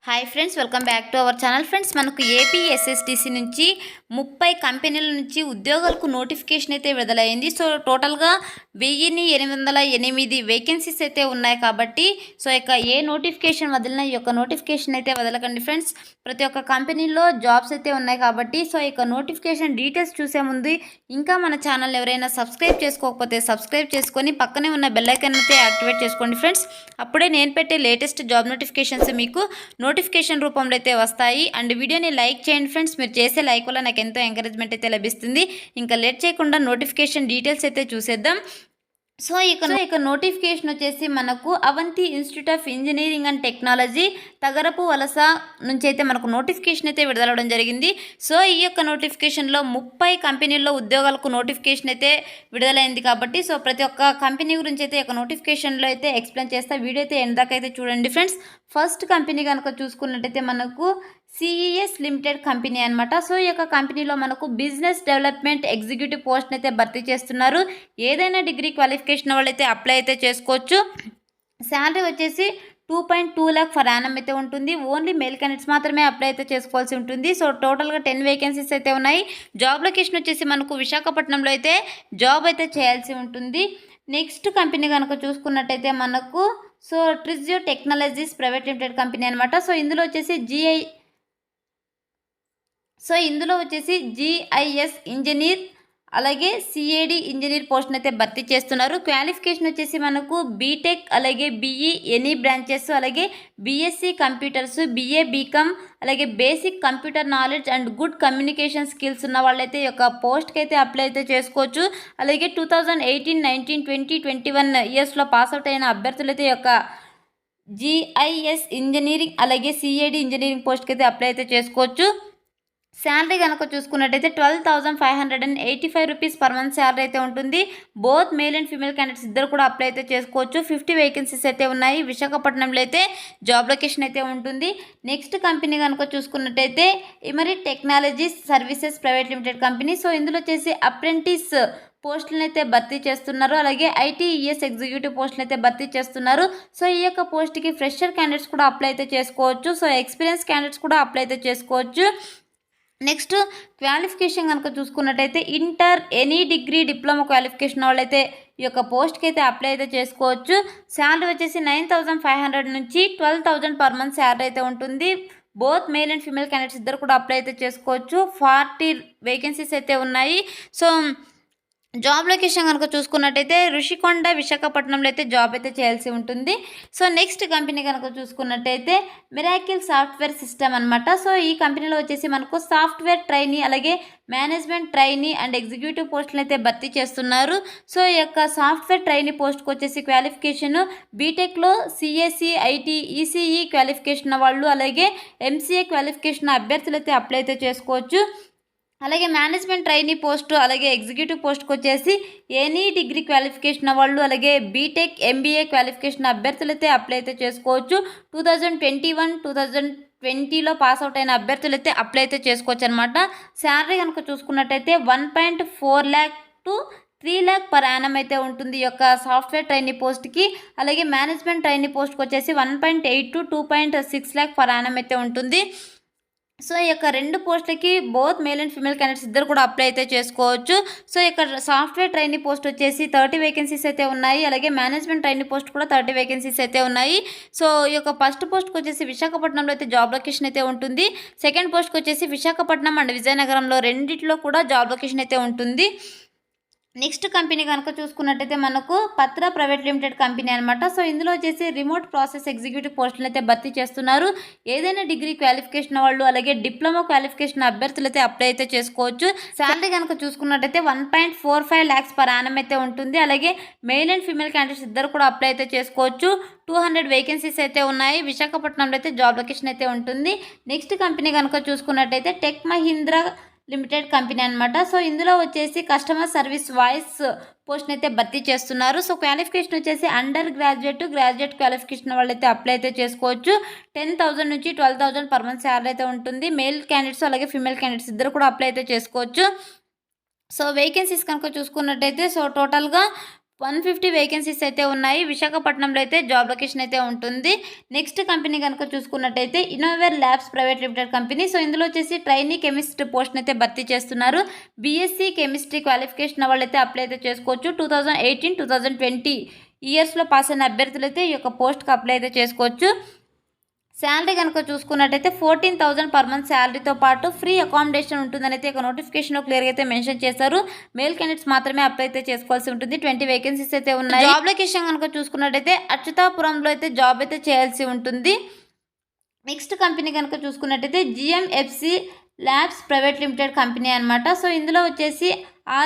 Hi friends, welcome back to our channel. Friends, మనకు APSSTC నుంచి 30 కంపెనీల నుంచి ఉద్యోగాలకు నోటిఫికేషన్ అయితే విడుదలైంది. సో టోటల్గా 1808 వేకెన్సీస్ అయితే ఉన్నాయి. కాబట్టి సో ఇక ఏ నోటిఫికేషన్ వదిలినా ఈ యొక్క నోటిఫికేషన్ అయితే వదలకండి ఫ్రెండ్స్. ప్రతి ఒక్క కంపెనీలో జాబ్స్ అయితే ఉన్నాయి కాబట్టి సో ఇక నోటిఫికేషన్ డీటెయిల్స్ చూసే ముందు ఇంకా మన ఛానల్ ఎవరైనా సబ్స్క్రైబ్ చేసుకోకపోతే సబ్స్క్రైబ్ చేసుకొని పక్కనే ఉన్న బెల్ ఐకాన్ అయితే యాక్టివేట్ చేసుకోండి ఫ్రెండ్స్. అప్పుడే నేను పెట్టే లేటెస్ట్ జాబ్ నోటిఫికేషన్స్ మీకు నోటిఫికేషన్ రూపంలో అయితే వస్తాయి. అండ్ వీడియోని లైక్ చేయండి ఫ్రెండ్స్. మీరు చేసే లైక్ వల్ల నాకు ఎంతో ఎంకరేజ్మెంట్ అయితే లభిస్తుంది. ఇంకా లేట్ చేయకుండా నోటిఫికేషన్ డీటెయిల్స్ అయితే చూసేద్దాం. సో ఇక నోటిఫికేషన్ వచ్చేసి మనకు Avanti institute of engineering and technology Tagarapu Valasa నుంచి అయితే మనకు నోటిఫికేషన్ అయితే విడుదలవడం జరిగింది. సో ఈ యొక్క నోటిఫికేషన్లో 30 కంపెనీల్లో ఉద్యోగాలకు నోటిఫికేషన్ అయితే విడుదలైంది. కాబట్టి సో ప్రతి ఒక్క కంపెనీ గురించి అయితే ఒక నోటిఫికేషన్లో అయితే ఎక్స్ప్లెయిన్ చేస్తా. వీడియో అయితే ఎందాక అయితే చూడండి ఫ్రెండ్స్. ఫస్ట్ కంపెనీ కనుక చూసుకున్నట్టయితే మనకు సిఈఎస్ లిమిటెడ్ కంపెనీ అనమాట. సో ఈ యొక్క కంపెనీలో మనకు బిజినెస్ డెవలప్మెంట్ ఎగ్జిక్యూటివ్ పోస్ట్ అయితే భర్తీ చేస్తున్నారు. ఏదైనా డిగ్రీ క్వాలిఫికేషన్ వాళ్ళైతే అప్లై అయితే చేసుకోవచ్చు. శాలరీ వచ్చేసి 2.2 lakh ఫర్ యానం అయితే ఉంటుంది. ఓన్లీ మేల్ క్యాండిడేట్స్ మాత్రమే అప్లై అయితే చేసుకోవాల్సి ఉంటుంది. సో టోటల్గా 10 వేకెన్సీస్ అయితే ఉన్నాయి. జాబ్ లొకేషన్ వచ్చేసి మనకు విశాఖపట్నంలో అయితే జాబ్ అయితే చేయాల్సి ఉంటుంది. నెక్స్ట్ కంపెనీ కనుక చూసుకున్నట్టయితే మనకు సో ట్రిజియో టెక్నాలజీస్ ప్రైవేట్ లిమిటెడ్ కంపెనీ అనమాట. సో ఇందులో వచ్చేసి జిఐఎస్ ఇంజనీర్ అలాగే సిఏడి ఇంజనీర్ పోస్ట్ని అయితే భర్తీ చేస్తున్నారు. క్వాలిఫికేషన్ వచ్చేసి మనకు బీటెక్ అలాగే బీఈ ఎనీ బ్రాంచెస్ అలాగే బీఎస్సీ కంప్యూటర్స్ బీఏ బీకామ్ అలాగే basic computer knowledge and good communication skills ఉన్న వాళ్ళైతే ఈ యొక్క పోస్ట్కి అయితే అప్లై అయితే చేసుకోవచ్చు. అలాగే 2018, 19, 20, 21 ఇయర్స్లో పాస్అవుట్ అయిన అభ్యర్థులు అయితే ఈ యొక్క జిఐఎస్ ఇంజనీరింగ్ అలాగే సిఏడి ఇంజనీరింగ్ పోస్ట్కి అయితే అప్లై అయితే చేసుకోవచ్చు. శాలరీ కనుక చూసుకున్నట్టయితే 12,585 రూపీస్ పర్ మంత్ శాలరీ అయితే ఉంటుంది. Both male and female candidates ఇద్దరు కూడా అప్లై అయితే చేసుకోవచ్చు. 50 వేకెన్సీస్ అయితే ఉన్నాయి. విశాఖపట్నంలో అయితే జాబ్ లొకేషన్ అయితే ఉంటుంది. నెక్స్ట్ కంపెనీ కనుక చూసుకున్నట్టయితే ఇమరిట్ technologies services private limited company. So ఇందులో వచ్చేసి అప్రెంటిస్ పోస్టులను అయితే భర్తీ చేస్తున్నారు. అలాగే ఐటీఈఎస్ ఎగ్జిక్యూటివ్ పోస్టులను అయితే భర్తీ చేస్తున్నారు. సో ఈ యొక్క పోస్ట్కి ఫ్రెషర్ క్యాండిడేట్స్ కూడా అప్లై అయితే చేసుకోవచ్చు. సో ఎక్స్పీరియన్స్ క్యాండిడేట్స్ కూడా అప్లై అయితే చేసుకోవచ్చు. నెక్స్ట్ క్వాలిఫికేషన్ కనుక చూసుకున్నట్టయితే inter any degree diploma qualification వాళ్ళైతే ఈ యొక్క పోస్ట్కి అయితే అప్లై అయితే చేసుకోవచ్చు. శాలరీ వచ్చేసి 9,500 నుంచి 12,000 పర్ మంత్ శాలరీ అయితే ఉంటుంది. Both male and female candidates ఇద్దరు కూడా అప్లై అయితే చేసుకోవచ్చు. 40 వేకెన్సీస్ అయితే ఉన్నాయి. సో జాబ్ లొకేషన్ కనుక చూసుకున్నట్టయితే ఋషికొండ విశాఖపట్నంలో అయితే జాబ్ అయితే చేయాల్సి ఉంటుంది. సో నెక్స్ట్ కంపెనీ కనుక చూసుకున్నట్టయితే మిరాకిల్ సాఫ్ట్వేర్ సిస్టమ్ అనమాట. సో ఈ కంపెనీలో వచ్చేసి మనకు సాఫ్ట్వేర్ ట్రైనీ అలాగే మేనేజ్మెంట్ ట్రైనీ అండ్ ఎగ్జిక్యూటివ్ పోస్టులను అయితే భర్తీ చేస్తున్నారు. సో ఈ యొక్క సాఫ్ట్వేర్ ట్రైనీ పోస్ట్కి వచ్చేసి క్వాలిఫికేషన్ బీటెక్లో సిఎస్సి ఐటీ ఈసీఈ క్వాలిఫికేషన్ వాళ్ళు అలాగే ఎంసీఏ క్వాలిఫికేషన్ అభ్యర్థులు అయితే అప్లై అయితే చేసుకోవచ్చు. అలాగే మేనేజ్మెంట్ ట్రైనీ పోస్టు అలాగే ఎగ్జిక్యూటివ్ పోస్ట్కి వచ్చేసి ఎనీ డిగ్రీ క్వాలిఫికేషన్ వాళ్ళు అలాగే బీటెక్ ఎంబీఏ క్వాలిఫికేషన్ అభ్యర్థులు అయితే అప్లై అయితే చేసుకోవచ్చు. 2021, 2020లో పాస్అవుట్ అయిన అభ్యర్థులు అయితే అప్లై అయితే చేసుకోవచ్చు అనమాట. శాలరీ కనుక చూసుకున్నట్టయితే 1.4 lakh to 3 lakh per annum అయితే ఉంటుంది ఈ యొక్క సాఫ్ట్వేర్ ట్రైనీ పోస్ట్కి. అలాగే మేనేజ్మెంట్ ట్రైనీ పోస్ట్కి వచ్చేసి 1.8 to 2.6 lakh పర్ యానం అయితే ఉంటుంది. సో ఈ యొక్క 2 పోస్టులకి both male and female candidates ఇద్దరు కూడా అప్లై అయితే చేసుకోవచ్చు. సో ఇక్కడ సాఫ్ట్వేర్ ట్రైనీ పోస్ట్ వచ్చేసి 30 వేకెన్సీస్ అయితే ఉన్నాయి. అలాగే మేనేజ్మెంట్ ట్రైనీ పోస్ట్ కూడా 30 వేకెన్సీస్ అయితే ఉన్నాయి. సో ఈ యొక్క ఫస్ట్ పోస్ట్కి వచ్చేసి విశాఖపట్నంలో అయితే జాబ్ లొకేషన్ అయితే ఉంటుంది. సెకండ్ పోస్ట్కి వచ్చేసి విశాఖపట్నం అండ్ విజయనగరంలో రెండిట్లో కూడా జాబ్ లొకేషన్ అయితే ఉంటుంది. నెక్స్ట్ కంపెనీ కనుక చూసుకున్నట్టయితే మనకు పత్ర ప్రైవేట్ లిమిటెడ్ కంపెనీ అనమాట. సో ఇందులో వచ్చేసి రిమోట్ ప్రాసెస్ ఎగ్జిక్యూటివ్ పోస్టులు అయితే భర్తీ చేస్తున్నారు. ఏదైనా డిగ్రీ క్వాలిఫికేషన్ వాళ్ళు అలాగే డిప్లొమా క్వాలిఫికేషన్ అభ్యర్థులు అయితే అప్లై అయితే చేసుకోవచ్చు. శాలరీ కనుక చూసుకున్నట్టయితే 1.45 lakhs పర్ యానం అయితే ఉంటుంది. అలాగే మేల్ అండ్ ఫీమేల్ క్యాండిడేట్స్ ఇద్దరు కూడా అప్లై అయితే చేసుకోవచ్చు. 200 వేకెన్సీస్ అయితే ఉన్నాయి. విశాఖపట్నంలో అయితే జాబ్ లొకేషన్ అయితే ఉంటుంది. నెక్స్ట్ కంపెనీ కనుక చూసుకున్నట్టయితే టెక్ మహీంద్రా లిమిటెడ్ కంపెనీ అనమాట. సో ఇందులో వచ్చేసి కస్టమర్ సర్వీస్ వాయిస్ పోస్ట్ని అయితే భర్తీ చేస్తున్నారు. సో క్వాలిఫికేషన్ వచ్చేసి అండర్ గ్రాడ్యుయేట్ క్వాలిఫికేషన్ వాళ్ళైతే అప్లై అయితే చేసుకోవచ్చు. 10,000 నుంచి 12,000 పర్ మంత్ శాలరీ అయితే ఉంటుంది. మేల్ క్యాండిడేట్స్ అలాగే ఫీమేల్ క్యాండిడేట్స్ ఇద్దరు కూడా అప్లై అయితే చేసుకోవచ్చు. సో వేకెన్సీస్ కనుక చూసుకున్నట్టయితే సో టోటల్గా 150 వేకెన్సీస్ అయితే ఉన్నాయి. విశాఖపట్నంలో అయితే జాబ్ లొకేషన్ అయితే ఉంటుంది. నెక్స్ట్ కంపెనీ కనుక చూసుకున్నట్టయితే Innoware labs private limited company. So ఇందులో వచ్చేసి ట్రైనీ కెమిస్ట్ పోస్ట్ అయితే భర్తీ చేస్తున్నారు. బీఎస్సీ కెమిస్ట్రీ క్వాలిఫికేషన్ వాళ్ళైతే అప్లై అయితే చేసుకోవచ్చు. 2018-2020 ఇయర్స్లో పాస్ అయిన అభ్యర్థులు అయితే ఈ యొక్క పోస్ట్కి అప్లై అయితే చేసుకోవచ్చు. శాలరీ కనుక చూసుకున్నట్టయితే 14,000 పర్ మంత్ శాలరీతో పాటు ఫ్రీ అకామిడేషన్ ఉంటుందని అయితే ఒక నోటిఫికేషన్లో క్లియర్గా అయితే మెన్షన్ చేశారు. మేల్ క్యాండిడేట్స్ మాత్రమే అప్లై అయితే చేసుకోవాల్సి ఉంటుంది. 20 వేకెన్సీస్ అయితే ఉన్నాయి. జాబ్ లొకేషన్ కనుక చూసుకున్నట్టయితే అచ్యుతాపురంలో అయితే జాబ్ అయితే చేయాల్సి ఉంటుంది. నెక్స్ట్ కంపెనీ కనుక చూసుకున్నట్టయితే జిఎంఎఫ్సి ల్యాబ్స్ ప్రైవేట్ లిమిటెడ్ కంపెనీ అనమాట. సో ఇందులో వచ్చేసి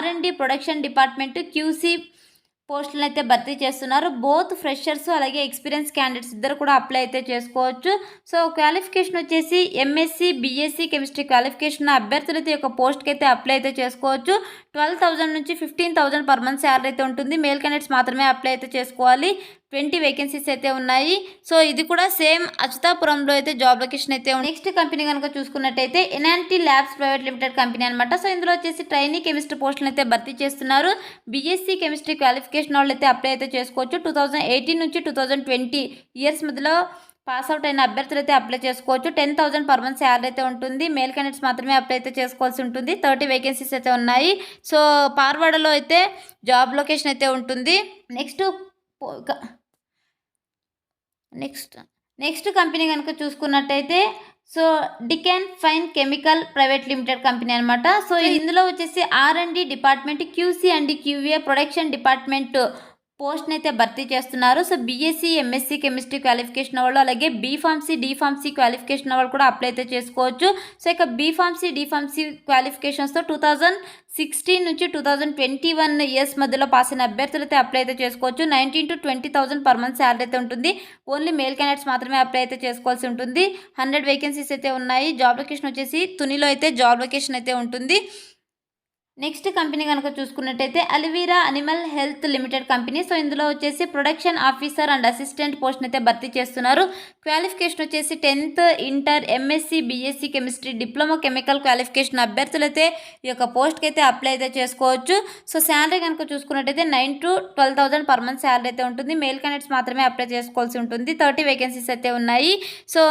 R&D ప్రొడక్షన్ డిపార్ట్మెంట్ క్యూసీ పోస్టులను అయితే భర్తీ చేస్తున్నారు. బోత్ ఫ్రెషర్స్ అలాగే ఎక్స్పీరియన్స్ క్యాండిడేట్స్ ఇద్దరు కూడా అప్లై అయితే చేసుకోవచ్చు. సో క్వాలిఫికేషన్ వచ్చేసి ఎంఎస్సి బీఎస్సీ కెమిస్ట్రీ క్వాలిఫికేషన్ అభ్యర్థులు అయితే ఒక పోస్ట్కి అయితే అప్లై అయితే చేసుకోవచ్చు. 12,000 నుంచి 15,000 పర్ మంత్ శాలరీ అయితే ఉంటుంది. మేల్ క్యాండిడేట్స్ మాత్రమే అప్లై అయితే చేసుకోవాలి. 20 వేకెన్సీస్ అయితే ఉన్నాయి. సో ఇది కూడా సేమ్ అచ్యుతాపురంలో అయితే జాబ్ లొకేషన్ అయితే ఉంది. నెక్స్ట్ కంపెనీ కనుక చూసుకున్నట్టయితే NNT labs private limited company అనమాట. సో ఇందులో వచ్చేసి ట్రైనీ కెమిస్ట్రీ పోస్టులను అయితే భర్తీ చేస్తున్నారు. బీఎస్సీ కెమిస్ట్రీ క్వాలిఫికేషన్ వాళ్ళు అయితే అప్లై అయితే చేసుకోవచ్చు. 2018 నుంచి 2020 ఇయర్స్ మధ్యలో పాస్ అవుట్ అయిన అభ్యర్థులు అయితే అప్లై చేసుకోవచ్చు. 10,000 పర్ మంత్ శాలరీ అయితే ఉంటుంది. మేల్ క్యాండిడేట్స్ మాత్రమే అప్లై అయితే చేసుకోవాల్సి ఉంటుంది. 30 వేకెన్సీస్ అయితే ఉన్నాయి. సో పార్వాడలో అయితే జాబ్ లొకేషన్ అయితే ఉంటుంది. నెక్స్ట్ కంపెనీ కనుక చూసుకున్నట్టయితే so Deccan fine chemical private limited company అనమాట. సో ఇందులో వచ్చేసి R&D department QC and QA production department పోస్ట్ని అయితే భర్తీ చేస్తున్నారు. So BSc MSc chemistry qualification వాళ్ళు అలాగే డిఫార్మసీ క్వాలిఫికేషన్ వాళ్ళు కూడా అప్లై అయితే చేసుకోవచ్చు. సో ఇక డిఫార్మసీ క్వాలిఫికేషన్స్తో 2016 నుంచి 2021 ఇయర్స్ మధ్యలో పాస్ అయిన అభ్యర్థులు అయితే అప్లై అయితే చేసుకోవచ్చు. 19,000 to 20,000 పర్ మంత్ శాలరీ అయితే ఉంటుంది. ఓన్లీ మేల్ క్యాండిడేట్స్ మాత్రమే అప్లై అయితే చేసుకోవాల్సి ఉంటుంది. 100 వేకెన్సీస్ అయితే ఉన్నాయి. జాబ్ లొకేషన్ వచ్చేసి తునిలో అయితే జాబ్ లొకేషన్ అయితే ఉంటుంది. నెక్స్ట్ కంపెనీ కనుక చూసుకున్నట్టయితే Alivira animal health limited company. So ఇందులో వచ్చేసి ప్రొడక్షన్ ఆఫీసర్ అండ్ అసిస్టెంట్ పోస్ట్ని అయితే భర్తీ చేస్తున్నారు. క్వాలిఫికేషన్ వచ్చేసి 10th inter MSc BSc chemistry diploma chemical qualification అభ్యర్థులు అయితే ఈ యొక్క పోస్ట్కి అయితే అప్లై అయితే చేసుకోవచ్చు. సో శాలరీ కనుక చూసుకున్నట్టయితే 9,000 to 12,000 పర్ మంత్ శాలరీ అయితే ఉంటుంది. మేల్ క్యాండిడేట్స్ మాత్రమే అప్లై చేసుకోవాల్సి ఉంటుంది. 30 వేకెన్సీస్ అయితే ఉన్నాయి. సో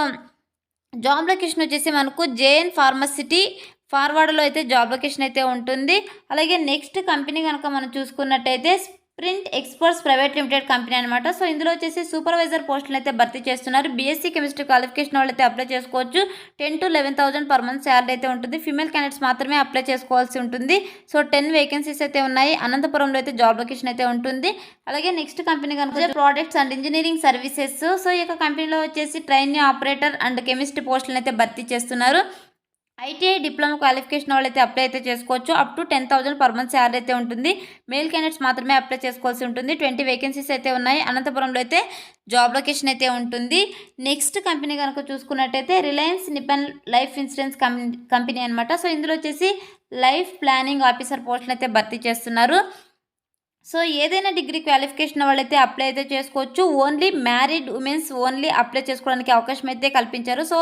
జాబ్ లొకేషన్ వచ్చేసి మనకు జేఎన్ ఫార్మసిటీ ఫార్వర్డ్లో అయితే జాబ్ లొకేషన్ అయితే ఉంటుంది. అలాగే నెక్స్ట్ కంపెనీ కనుక మనం చూసుకున్నట్టయితే sprint experts private limited company అనమాట. సో ఇందులో వచ్చేసి సూపర్వైజర్ పోస్టులను అయితే భర్తీ చేస్తున్నారు. బీఎస్సీ కెమిస్ట్రీ క్వాలిఫికేషన్ వాళ్ళు అయితే అప్లై చేసుకోవచ్చు. 10,000 to 11,000 పర్ మంత్ శాలరీ అయితే ఉంటుంది. ఫీమేల్ క్యాండిడేట్స్ మాత్రమే అప్లై చేసుకోవాల్సి ఉంటుంది. సో 10 వేకెన్సీస్ అయితే ఉన్నాయి. అనంతపురంలో అయితే జాబ్ లొకేషన్ అయితే ఉంటుంది. అలాగే నెక్స్ట్ కంపెనీ కనుక products and engineering services. So ఈ యొక్క కంపెనీలో వచ్చేసి ట్రైనీ ఆపరేటర్ అండ్ కెమిస్ట్రీ పోస్టులను అయితే భర్తీ చేస్తున్నారు. ఐటీఐ డిప్లొమా క్వాలిఫికేషన్ వాళ్ళు అయితే అప్లై అయితే చేసుకోవచ్చు. Up to 10,000 per month salary అయితే ఉంటుంది. మేల్ క్యాండిడేట్స్ మాత్రమే అప్లై చేసుకోవాల్సి ఉంటుంది. 20 వేకెన్సీస్ అయితే ఉన్నాయి. అనంతపురంలో అయితే జాబ్ లొకేషన్ అయితే ఉంటుంది. నెక్స్ట్ కంపెనీ కనుక చూసుకున్నట్టయితే Reliance Nippon life insurance company అనమాట. సో ఇందులో వచ్చేసి లైఫ్ ప్లానింగ్ ఆఫీసర్ పోస్టులు అయితే భర్తీ చేస్తున్నారు. సో ఏదైనా డిగ్రీ క్వాలిఫికేషన్ వాళ్ళైతే అప్లై అయితే చేసుకోవచ్చు. Only married womens only apply చేసుకోవడానికి అవకాశం అయితే కల్పించారు. సో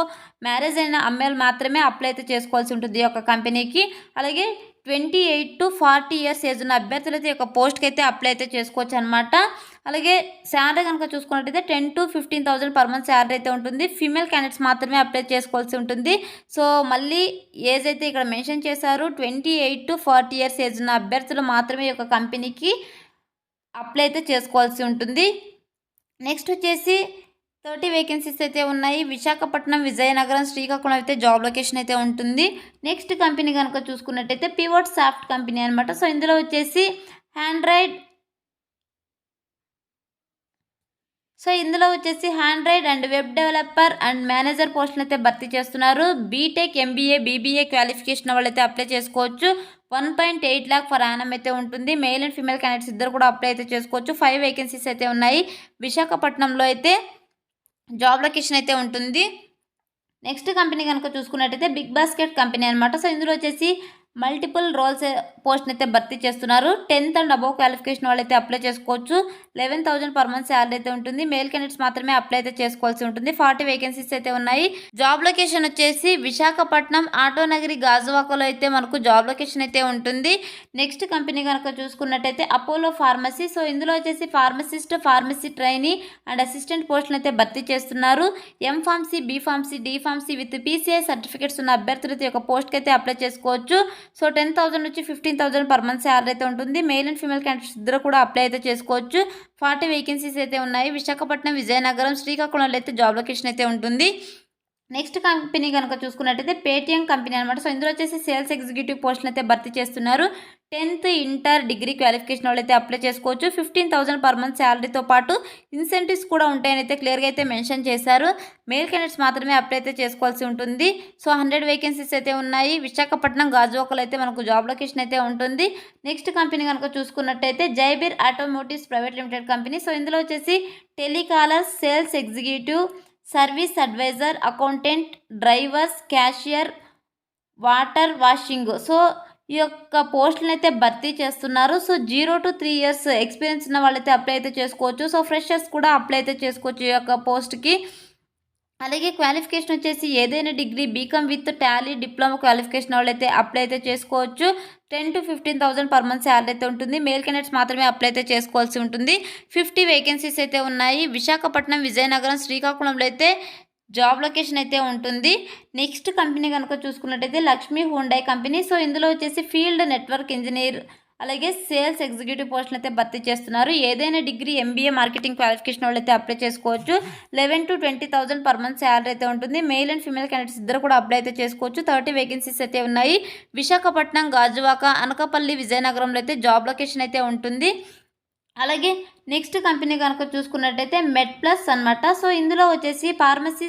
మ్యారేజ్ అయిన అమ్మాయిలు మాత్రమే అప్లై అయితే చేసుకోవాల్సి ఉంటుంది ఈ యొక్క కంపెనీకి. అలాగే 28 to 40 ఇయర్స్ ఏజ్ ఉన్న అభ్యర్థులు అయితే ఒక పోస్ట్కి అయితే అప్లై అయితే చేసుకోవచ్చు అనమాట. అలాగే శాలరీ కనుక చూసుకున్నట్టయితే 10,000 to 15,000 పర్ మంత్ శాలరీ అయితే ఉంటుంది. ఫీమేల్ క్యాండిడేట్స్ మాత్రమే అప్లై చేసుకోవాల్సి ఉంటుంది. సో మళ్ళీ ఏజ్ అయితే ఇక్కడ మెన్షన్ చేశారు. 28 to 40 ఇయర్స్ ఏజ్ ఉన్న అభ్యర్థులు మాత్రమే ఈ యొక్క కంపెనీకి అప్లై అయితే చేసుకోవాల్సి ఉంటుంది. నెక్స్ట్ వచ్చేసి 30 వేకెన్సీస్ అయితే ఉన్నాయి. విశాఖపట్నం, విజయనగరం, శ్రీకాకుళం అయితే జాబ్ లొకేషన్ అయితే ఉంటుంది. నెక్స్ట్ కంపెనీ కనుక చూసుకున్నట్టయితే పివోట్ సాఫ్ట్ కంపెనీ అనమాట. సో ఇందులో వచ్చేసి Android and web developer and manager పోస్టులు అయితే భర్తీ చేస్తున్నారు. బీటెక్ ఎంబీఏ బీబీఏ క్వాలిఫికేషన్ వాళ్ళు అయితే అప్లై చేసుకోవచ్చు. 1.8 lakh ఫర్ యానం అయితే ఉంటుంది. మేల్ అండ్ ఫీమేల్ క్యాండిడేట్స్ ఇద్దరు కూడా అప్లై అయితే చేసుకోవచ్చు. 5 వేకెన్సీస్ అయితే ఉన్నాయి. విశాఖపట్నంలో అయితే జాబ్ లొకేషన్ అయితే ఉంటుంది. నెక్స్ట్ కంపెనీ కనుక చూసుకున్నట్టయితే బిగ్ బాస్కెట్ కంపెనీ అనమాట. సో ఇందులో వచ్చేసి మల్టిపుల్ రోల్స్ పోస్ట్ని అయితే భర్తీ చేస్తున్నారు. 10th అండ్ అబోవ్ క్వాలిఫికేషన్ వాళ్ళు అయితే అప్లై చేసుకోవచ్చు. 11,000 పర్ మంత్ శాలరీ అయితే ఉంటుంది. మేల్ క్యాండిడేట్స్ మాత్రమే అప్లై అయితే చేసుకోవాల్సి ఉంటుంది. 40 వేకెన్సీస్ అయితే ఉన్నాయి. జాబ్ లొకేషన్ వచ్చేసి విశాఖపట్నం, ఆటోనగరి, గాజువాకలో అయితే మనకు జాబ్ లొకేషన్ అయితే ఉంటుంది. నెక్స్ట్ కంపెనీ కనుక చూసుకున్నట్టయితే అపోలో ఫార్మసీ. సో ఇందులో వచ్చేసి pharmacist, pharmacy trainee and assistant పోస్టులు అయితే భర్తీ చేస్తున్నారు. M pharmacy, B pharmacy, D pharmacy with PCI certificates ఉన్న అభ్యర్థులు అయితే ఒక పోస్ట్కి అయితే అప్లై చేసుకోవచ్చు. సో 10,000 నుంచి 15,000 పర్ మంత్ శాలరీ అయితే ఉంటుంది. మేల్ అండ్ ఫీమేల్ క్యాండిడేట్స్ ఇద్దరు కూడా అప్లై అయితే చేసుకోవచ్చు. 40 వేకెన్సీస్ అయితే ఉన్నాయి. విశాఖపట్నం, విజయనగరం, శ్రీకాకుళంలో అయితే జాబ్ లొకేషన్ అయితే ఉంటుంది. నెక్స్ట్ కంపెనీ కనుక చూసుకున్నట్టయితే పేటిఎం కంపెనీ అనమాట. సో ఇందులో వచ్చేసి సేల్స్ ఎగ్జిక్యూటివ్ పోస్టులు అయితే భర్తీ చేస్తున్నారు. 10th ఇంటర్ డిగ్రీ క్వాలిఫికేషన్ వాళ్ళు అయితే అప్లై చేసుకోవచ్చు. 15,000 పర్ మంత్ శాలరీతో పాటు ఇన్సెంటివ్స్ కూడా ఉంటాయని అయితే క్లియర్గా అయితే మెన్షన్ చేశారు. మేల్ క్యాండిడేట్స్ మాత్రమే అప్లై అయితే చేసుకోవాల్సి ఉంటుంది. సో 100 వేకెన్సీస్ అయితే ఉన్నాయి. విశాఖపట్నం, గాజువాకలో అయితే మనకు జాబ్ లొకేషన్ అయితే ఉంటుంది. నెక్స్ట్ కంపెనీ కనుక చూసుకున్నట్టయితే Jaibir automotives private limited company. So ఇందులో వచ్చేసి telecaller, sales executive, service advisor, accountant, drivers, cashier, water washing. So ఈ యొక్క పోస్టులను అయితే భర్తీ చేస్తున్నారు. సో 0 to 3 years ఎక్స్పీరియన్స్ ఉన్న వాళ్ళైతే అప్లై అయితే చేసుకోవచ్చు. సో ఫ్రెషర్స్ కూడా అప్లై అయితే చేసుకోవచ్చు ఈ యొక్క పోస్ట్కి. అలాగే క్వాలిఫికేషన్ వచ్చేసి ఏదైనా degree, BCom with Tally, diploma qualification వాళ్ళు అయితే అప్లై అయితే చేసుకోవచ్చు. 10 to 15,000 పర్ మంత్ శాలరీ అయితే ఉంటుంది. మేల్ క్యాండిడేట్స్ మాత్రమే అప్లై అయితే చేసుకోవాల్సి ఉంటుంది. 50 వేకెన్సీస్ అయితే ఉన్నాయి. విశాఖపట్నం, విజయనగరం, శ్రీకాకుళంలో అయితే జాబ్ లొకేషన్ అయితే ఉంటుంది. నెక్స్ట్ కంపెనీ కనుక చూసుకున్నట్టయితే లక్ష్మీ హుండాయ్ కంపెనీ. సో ఇందులో వచ్చేసి ఫీల్డ్ నెట్వర్క్ ఇంజనీర్ అలాగే సేల్స్ ఎగ్జిక్యూటివ్ పోస్టులు అయితే భర్తీ చేస్తున్నారు. ఏదైనా డిగ్రీ, ఎంబీఏ, మార్కెటింగ్ క్వాలిఫికేషన్ వాళ్ళు అయితే అప్లై చేసుకోవచ్చు. 11 to 20,000 పర్ మంత్ శాలరీ అయితే ఉంటుంది. మేల్ అండ్ ఫీమేల్ క్యాండిడేట్స్ ఇద్దరు కూడా అప్లై అయితే చేసుకోవచ్చు. 30 వేకెన్సీస్ అయితే ఉన్నాయి. విశాఖపట్నం, గాజువాక, అనకాపల్లి, విజయనగరంలో అయితే జాబ్ లొకేషన్ అయితే ఉంటుంది. అలాగే నెక్స్ట్ కంపెనీ కనుక చూసుకున్నట్టయితే మెడ్ ప్లస్ అనమాట. సో ఇందులో వచ్చేసి pharmacy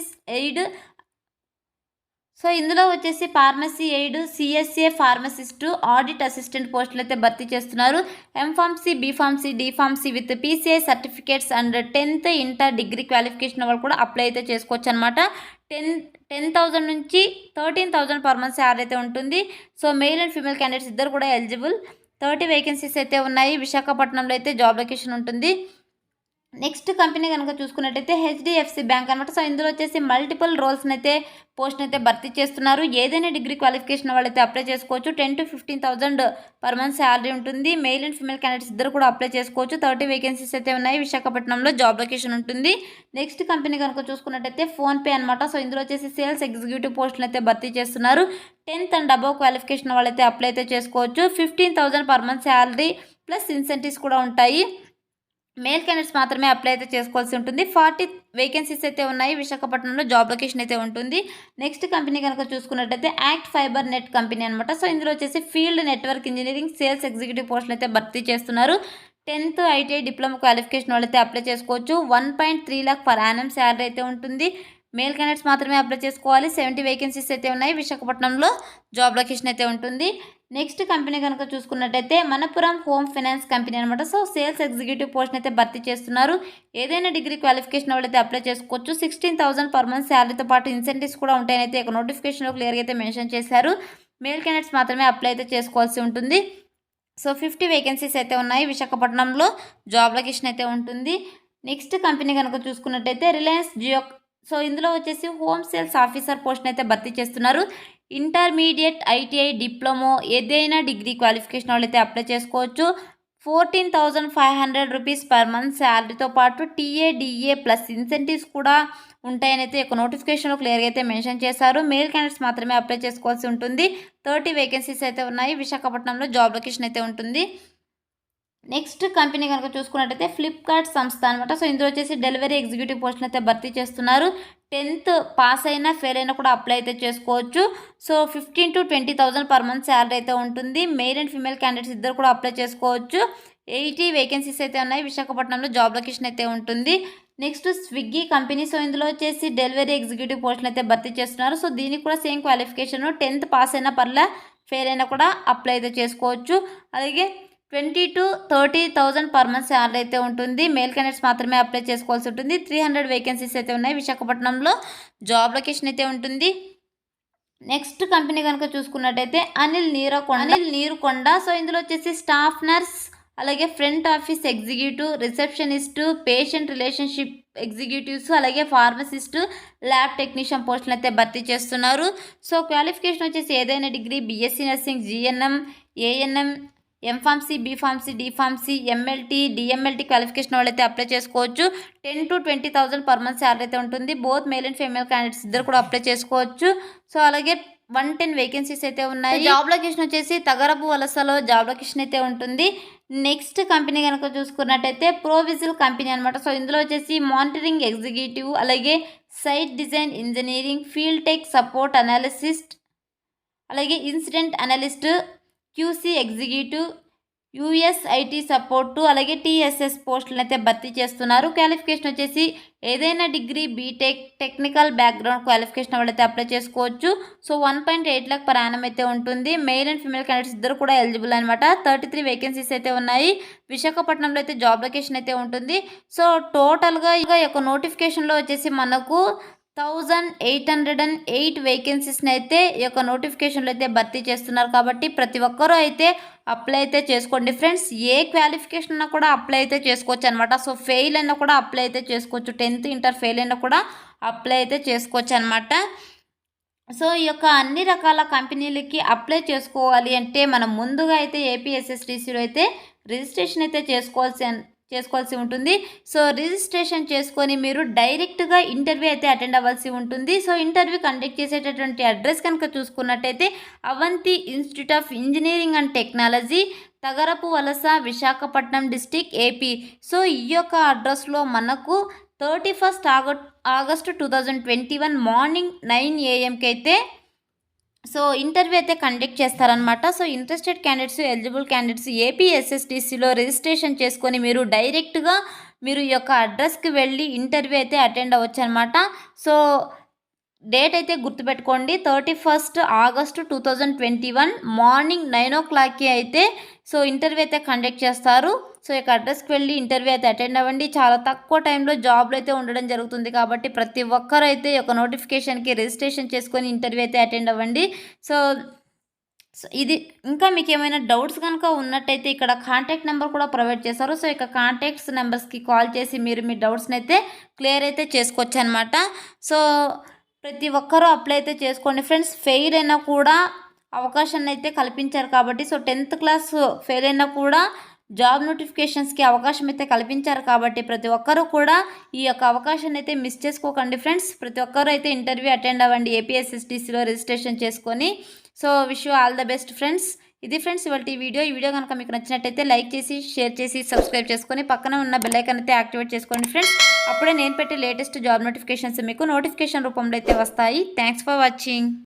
aid, CSA pharmacist, audit assistant పోస్టులు అయితే భర్తీ చేస్తున్నారు. M pharmacy, B pharmacy, D pharmacy with PCI certificates and 10th inter degree qualification వాళ్ళు కూడా అప్లై అయితే చేసుకోవచ్చు అనమాట. 10,000 నుంచి 13,000 పర్ మంత్ శాలరీ అయితే ఉంటుంది. So male and female candidates ఇద్దరు కూడా ఎలిజిబుల్. 30 వేకెన్సీస్ అయితే ఉన్నాయి. విశాఖపట్నంలో అయితే జాబ్ లొకేషన్ ఉంటుంది. నెక్స్ట్ కంపెనీ కనుక చూసుకున్నట్టయితే హెచ్డిఎఫ్సి బ్యాంక్ అనమాట. సో ఇందులో వచ్చేసి మల్టిపుల్ రోల్స్ని అయితే పోస్ట్ని అయితే భర్తీ చేస్తున్నారు. ఏదైనా డిగ్రీ క్వాలిఫికేషన్ వాళ్ళైతే అప్లై చేసుకోవచ్చు. 10 to 15,000 పర్ మంత్ శాలరీ ఉంటుంది. మెయిల్ అండ్ ఫీమేల్ క్యాండిడేట్స్ ఇద్దరు కూడా అప్లై చేసుకోవచ్చు. 30 వేకెన్సీస్ అయితే ఉన్నాయి. విశాఖపట్నంలో జాబ్ లొకేషన్ ఉంటుంది. నెక్స్ట్ కంపెనీ కనుక చూసుకున్నట్టయితే ఫోన్పే అనమాట. సో ఇందులో వచ్చేసి సేల్స్ ఎగ్జిక్యూటివ్ పోస్టులు అయితే భర్తీ చేస్తున్నారు. 10th అండ్ అబోవ్ క్వాలిఫికేషన్ వాళ్ళైతే అప్లై అయితే చేసుకోవచ్చు. 15,000 per month salary plus incentives కూడా ఉంటాయి. మేల్ క్యాండిడేట్స్ మాత్రమే అప్లై అయితే చేసుకోవాల్సి ఉంటుంది. 40 వేకెన్సీస్ అయితే ఉన్నాయి. విశాఖపట్నంలో జాబ్ లొకేషన్ అయితే ఉంటుంది. నెక్స్ట్ కంపెనీ కనుక చూసుకున్నట్టయితే యాక్ట్ ఫైబర్ నెట్ కంపెనీ అనమాట. సో ఇందులో వచ్చేసి field network engineering, sales executive పోస్టులు అయితే భర్తీ చేస్తున్నారు. 10th ఐటీఐ, డిప్లొమా క్వాలిఫికేషన్ వాళ్ళైతే అప్లై చేసుకోవచ్చు. 1.3 lakh పర్ యానం శాలరీ అయితే ఉంటుంది. మేల్ క్యాండిడేట్స్ మాత్రమే అప్లై చేసుకోవాలి. 70 వేకెన్సీస్ అయితే ఉన్నాయి. విశాఖపట్నంలో జాబ్ లొకేషన్ అయితే ఉంటుంది. నెక్స్ట్ కంపెనీ కనుక చూసుకున్నట్టయితే మనపురం హోమ్ ఫైనాన్స్ కంపెనీ అనమాట. సో సేల్స్ ఎగ్జిక్యూటివ్ పోస్ట్ అయితే భర్తీ చేస్తున్నారు. ఏదైనా డిగ్రీ క్వాలిఫికేషన్ వాళ్ళైతే అప్లై చేసుకోవచ్చు. 16,000 పర్ మంత్ శాలరీతో పాటు ఇన్సెంటివ్స్ కూడా ఉంటాయని అయితే ఒక నోటిఫికేషన్లో క్లియర్గా అయితే మెన్షన్ చేశారు. మేల్ క్యాండిడేట్స్ మాత్రమే అప్లై అయితే చేసుకోవాల్సి ఉంటుంది. సో 50 వేకెన్సీస్ అయితే ఉన్నాయి. విశాఖపట్నంలో జాబ్ లొకేషన్ అయితే ఉంటుంది. నెక్స్ట్ కంపెనీ కనుక చూసుకున్నట్టయితే రిలయన్స్ జియో. సో ఇందులో వచ్చేసి హోమ్ సేల్స్ ఆఫీసర్ పోస్ట్ని అయితే భర్తీ చేస్తున్నారు. ఇంటర్మీడియట్, ఐటీఐ, డిప్లొమో, ఏదైనా డిగ్రీ క్వాలిఫికేషన్ వాళ్ళైతే అప్లై చేసుకోవచ్చు. 14,500 రూపీస్ పర్ మంత్ శాలరీతో పాటు టీఏడిఏ ప్లస్ ఇన్సెంటివ్స్ కూడా ఉంటాయని అయితే ఒక నోటిఫికేషన్లో క్లియర్గా అయితే మెన్షన్ చేశారు. మేల్ క్యాండిడేట్స్ మాత్రమే అప్లై చేసుకోవాల్సి ఉంటుంది. 30 వేకెన్సీస్ అయితే ఉన్నాయి. విశాఖపట్నంలో జాబ్ లొకేషన్ అయితే ఉంటుంది. నెక్స్ట్ కంపెనీ కనుక చూసుకున్నట్టయితే ఫ్లిప్కార్ట్ సంస్థ అనమాట. సో ఇందులో వచ్చేసి డెలివరీ ఎగ్జిక్యూటివ్ పోస్టులు అయితే భర్తీ చేస్తున్నారు. 10th పాస్ అయినా ఫెయిల్ అయినా కూడా అప్లై అయితే చేసుకోవచ్చు. So 15 to 20,000 per month salary అయితే ఉంటుంది. మెయిల్ అండ్ ఫీమేల్ క్యాండిడేట్స్ ఇద్దరు కూడా అప్లై చేసుకోవచ్చు. 80 వేకెన్సీస్ అయితే ఉన్నాయి. విశాఖపట్నంలో జాబ్ లొకేషన్ అయితే ఉంటుంది. Next Swiggy company. సో ఇందులో వచ్చేసి డెలివరీ ఎగ్జిక్యూటివ్ పోస్టులు అయితే భర్తీ చేస్తున్నారు. సో దీనికి కూడా సేమ్ క్వాలిఫికేషన్. 10th పాస్ అయినా పర్లే, ఫెయిల్ అయినా కూడా అప్లై అయితే చేసుకోవచ్చు. అలాగే 20 to 30,000 పర్ మంత్ శాలరీ అయితే ఉంటుంది. మేల్ క్యాండిడేట్స్ మాత్రమే అప్లై చేసుకోవాల్సి ఉంటుంది. 300 వేకెన్సీస్ అయితే ఉన్నాయి. విశాఖపట్నంలో జాబ్ లొకేషన్ అయితే ఉంటుంది. నెక్స్ట్ కంపెనీ కనుక చూసుకున్నట్టయితే అనిల్ నీరుకొండ. సో ఇందులో వచ్చేసి స్టాఫ్ నర్స్, అలాగే front office executive, receptionist, patient relationship executives, అలాగే ఫార్మసిస్ట్, ల్యాబ్ టెక్నీషియన్ పోస్టులు అయితే భర్తీ చేస్తున్నారు. సో క్వాలిఫికేషన్ వచ్చేసి ఏదైనా degree, BSc nursing, GNM, ANM, M Pharmacy, B Pharmacy, D Pharmacy, MLT, DMLT qualification వాళ్ళైతే అప్లై చేసుకోవచ్చు. 10 to 20,000 పర్ మంత్ శాలరీ అయితే ఉంటుంది. Both male and female candidates ఇద్దరు కూడా అప్లై చేసుకోవచ్చు. సో అలాగే 110 వేకెన్సీస్ అయితే ఉన్నాయి. జాబ్ లొకేషన్ వచ్చేసి తగరపు వలసలో జాబ్ లొకేషన్ అయితే ఉంటుంది. నెక్స్ట్ కంపెనీ కనుక చూసుకున్నట్టయితే ప్రోవిజిల్ కంపెనీ అనమాట. సో ఇందులో వచ్చేసి మానిటరింగ్ ఎగ్జిక్యూటివ్, అలాగే site design engineering, field tech support analyst, అలాగే incident analyst, QC executive, USIT support, అలాగే టీఎస్ఎస్ పోస్టులను అయితే భర్తీ చేస్తున్నారు. క్వాలిఫికేషన్ వచ్చేసి ఏదైనా degree, BTech, technical background qualification వాళ్ళైతే అప్లై చేసుకోవచ్చు. సో 1.8 lakh per annum అయితే ఉంటుంది. మెయిల్ అండ్ ఫీమేల్ క్యాండిడేట్స్ ఇద్దరు కూడా ఎలిజిబుల్ అనమాట. 33 వేకెన్సీస్ అయితే ఉన్నాయి. విశాఖపట్నంలో అయితే జాబ్ లొకేషన్ అయితే ఉంటుంది. సో టోటల్గా ఈ యొక్క నోటిఫికేషన్లో వచ్చేసి మనకు 1808 వేకెన్సీస్ని అయితే ఈ యొక్క నోటిఫికేషన్లో అయితే భర్తీ చేస్తున్నారు. కాబట్టి ప్రతి ఒక్కరూ అయితే అప్లై అయితే చేసుకోండి ఫ్రెండ్స్. ఏ క్వాలిఫికేషన్ అయినా కూడా అప్లై అయితే చేసుకోవచ్చు అనమాట. సో ఫెయిల్ అయినా కూడా అప్లై అయితే చేసుకోవచ్చు. 10th ఇంటర్ ఫెయిల్ అయినా కూడా అప్లై అయితే చేసుకోవచ్చు అనమాట. సో ఈ యొక్క అన్ని రకాల కంపెనీలకి అప్లై చేసుకోవాలి అంటే మనం ముందుగా అయితే ఏపీఎస్ఎస్టీసీలో అయితే రిజిస్ట్రేషన్ అయితే చేసుకోవాల్సి ఉంటుంది. సో రిజిస్ట్రేషన్ చేసుకొని మీరు డైరెక్ట్గా ఇంటర్వ్యూ అయితే అటెండ్ అవ్వాల్సి ఉంటుంది. సో ఇంటర్వ్యూ కండక్ట్ చేసేటటువంటి అడ్రస్ కనుక చూసుకున్నట్టయితే Avanthi institute of engineering and technology, Tagarapu Valasa, Visakhapatnam district, AP. So ఈ యొక్క అడ్రస్లో మనకు 31st ఆగస్టు 2021 మార్నింగ్ 9 AM అయితే సో ఇంటర్వ్యూ అయితే కండక్ట్ చేస్తారనమాట. So interested candidates, eligible candidates ఏపీఎస్ఎస్టీసీలో రిజిస్ట్రేషన్ చేసుకొని మీరు డైరెక్ట్గా మీరు ఈ యొక్క అడ్రస్కి వెళ్ళి ఇంటర్వ్యూ అయితే అటెండ్ అవ్వచ్చు అనమాట. సో డేట్ అయితే గుర్తుపెట్టుకోండి, 31st ఆగస్టు 2021 మార్నింగ్ 9 o'clockకి అయితే సో ఇంటర్వ్యూ అయితే కండక్ట్ చేస్తారు. సో ఇక అడ్రస్కి వెళ్ళి ఇంటర్వ్యూ అయితే అటెండ్ అవ్వండి. చాలా తక్కువ టైంలో జాబ్లు అయితే ఉండడం జరుగుతుంది. కాబట్టి ప్రతి ఒక్కరు అయితే ఈ యొక్క నోటిఫికేషన్కి రిజిస్ట్రేషన్ చేసుకొని ఇంటర్వ్యూ అయితే అటెండ్ అవ్వండి. సో ఇది ఇంకా మీకు ఏమైనా డౌట్స్ కనుక ఉన్నట్టయితే ఇక్కడ కాంటాక్ట్ నెంబర్ కూడా ప్రొవైడ్ చేశారు. సో ఇక కాంటాక్ట్స్ నెంబర్స్కి కాల్ చేసి మీరు మీ డౌట్స్ని అయితే క్లియర్ అయితే చేసుకోవచ్చు అనమాట. సో ప్రతి ఒక్కరూ అప్లై అయితే చేసుకోండి ఫ్రెండ్స్. ఫెయిల్ అయినా కూడా అవకాశాన్ని అయితే కల్పించారు కాబట్టి, సో 10th క్లాస్ ఫెయిల్ అయినా కూడా జాబ్ నోటిఫికేషన్స్కి అవకాశం అయితే కల్పించారు కాబట్టి ప్రతి ఒక్కరూ కూడా ఈ యొక్క అవకాశాన్ని అయితే మిస్ చేసుకోకండి ఫ్రెండ్స్. ప్రతి ఒక్కరూ అయితే ఇంటర్వ్యూ అటెండ్ అవ్వండి ఏపీఎస్ఎస్టీసీలో రిజిస్ట్రేషన్ చేసుకొని. So wish you all the best friends. ఇది ఫ్రెండ్స్ ఇవాళ ఈ వీడియో కనుక మీకు నచ్చినట్టయితే లైక్ చేసి, షేర్ చేసి, సబ్స్క్రైబ్ చేసుకొని పక్కన ఉన్న బెల్ ఐకాన్ అయితే యాక్టివేట్ చేసుకోండి ఫ్రెండ్స్. అప్పుడే నేను పెట్టే లేటెస్ట్ జాబ్ నోటిఫికేషన్స్ మీకు నోటిఫికేషన్ రూపంలో అయితే వస్తాయి. Thanks for watching.